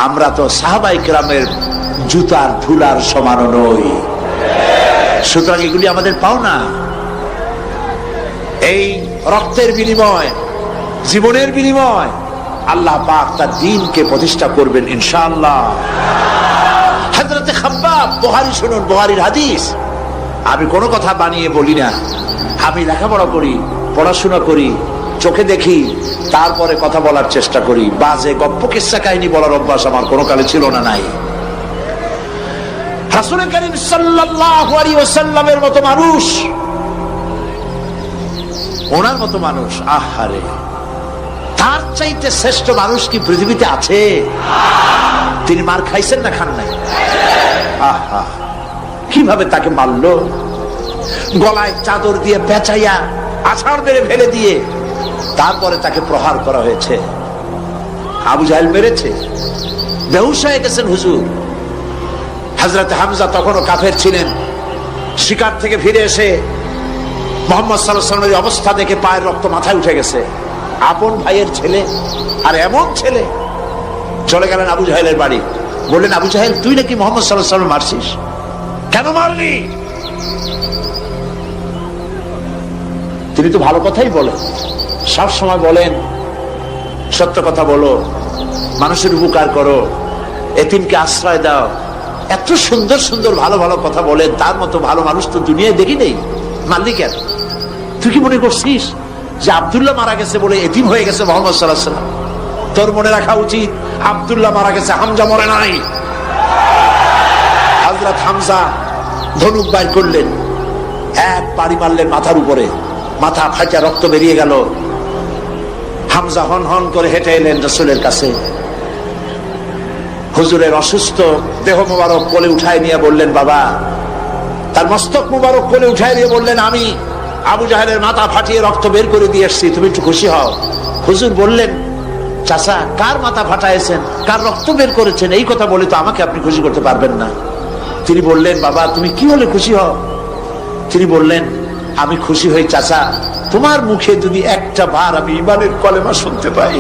আমরা তো সাহাবায়ে কেরামের জুতার ধুলার সমান নই। সুতরাং এগুলি আমাদের পাওনা। এই রক্তের বিনিময়, জীবনের বিনিময় আল্লাহ পাক তার দ্বীনকে প্রতিষ্ঠা করবেন ইনশাআল্লাহ। হযরতে খাব্বাব, বুখারী শুনুন, বুখারীর হাদিস। আমি কোনো কথা বানিয়ে বলি না, আমি লেখাপড়া করি, পড়াশোনা করি, চোখে দেখি, তারপরে কথা বলার চেষ্টা করি। বাজে গপ্প কিসসা কাহিনী বলার অভ্যাস আমার কোনো কালে ছিল না, নাই। রাসূল করিম সাল্লাল্লাহু আলাইহি ওয়াসাল্লামের মতো মানুষ, ওনার মতো মানুষ, আহারে, তার চাইতে শ্রেষ্ঠ মানুষ কি পৃথিবীতে আছে? তিনি মার খাইছেন না খান নাই? আহা, কিভাবে তাকে মারলো! গলায় চাদর দিয়ে পেঁচাইয়া আছাড় মেরে ফেলে দিয়ে তারপরে তাকে প্রহার করা হয়েছে। আবু জাহেল মেরেছে, বেহুশ হয়ে গেছেন হুজুর। হযরত হামজা তখনও কাফের ছিলেন। শিকার থেকে ফিরে এসে মুহাম্মদ সাল্লাল্লাহু আলাইহি ওয়াসাল্লামের অবস্থা দেখে পায়ের রক্ত মাথায় উঠে গেছে। আপন ভাইয়ের ছেলে, আর এমন ছেলে। চলে গেলেন আবু জাহেলের বাড়ি, বললেন, আবু জাহেল, তুই নাকি মুহাম্মদ সাল্লাল্লাহু আলাইহি ওয়াসাল্লাম মারছিস? কেন মারলি? তিনি তো ভালো কথাই বলেন, সব সময় বলেন সত্য কথা বলো, মানুষের উপকার করো, এতিমকে আশ্রয় দাও। এত সুন্দর সুন্দর ভালো ভালো কথা বলেন, তার মতো ভালো মানুষ তো দুনিয়ায় দেখি নেই। মারলি কেন? তুই কি মনে করছিস যে আব্দুল্লাহ মারা গেছে বলে এতিম হয়ে গেছে মুহাম্মদ সাল্লাল্লাহু আলাইহি ওয়াসাল্লাম? তোর মনে রাখা উচিত, আব্দুল্লাহ মারা গেছে, হামজা মরে নাই। হযরত হামজা ধনুক বাইর করলেন, এক বাড়ি মারলেন মাথার উপরে, মাথা ফাটা রক্ত বেরিয়ে গেল। হামজা হন হন করে হেঁটে এলেন রাসূলের কাছে। হুজুরের অসুস্থ দেহ মুবারক কোলে উঠায় নিয়ে বললেন, বাবা। তার মস্তক মুবারক কোলে উঠায় নিয়ে বললেন, আমি আবু জাহেলের মাথা ফাটিয়ে রক্ত বের করে দিয়ে এসেছি, তুমি একটু খুশি হও। হুজুর বললেন, চাচা, কার মাথা ফাটাইছেন, কার রক্ত বের করেছেন, এই কথা বলে তো আমাকে আপনি খুশি করতে পারবেন না। তিনি বললেন, বাবা, তুমি কি হলে খুশি হও? তিনি বললেন, আমি খুশি হই চাচা, তোমার মুখে যদি একটা বার আমি ঈমানের কলেমা শুনতে পাই।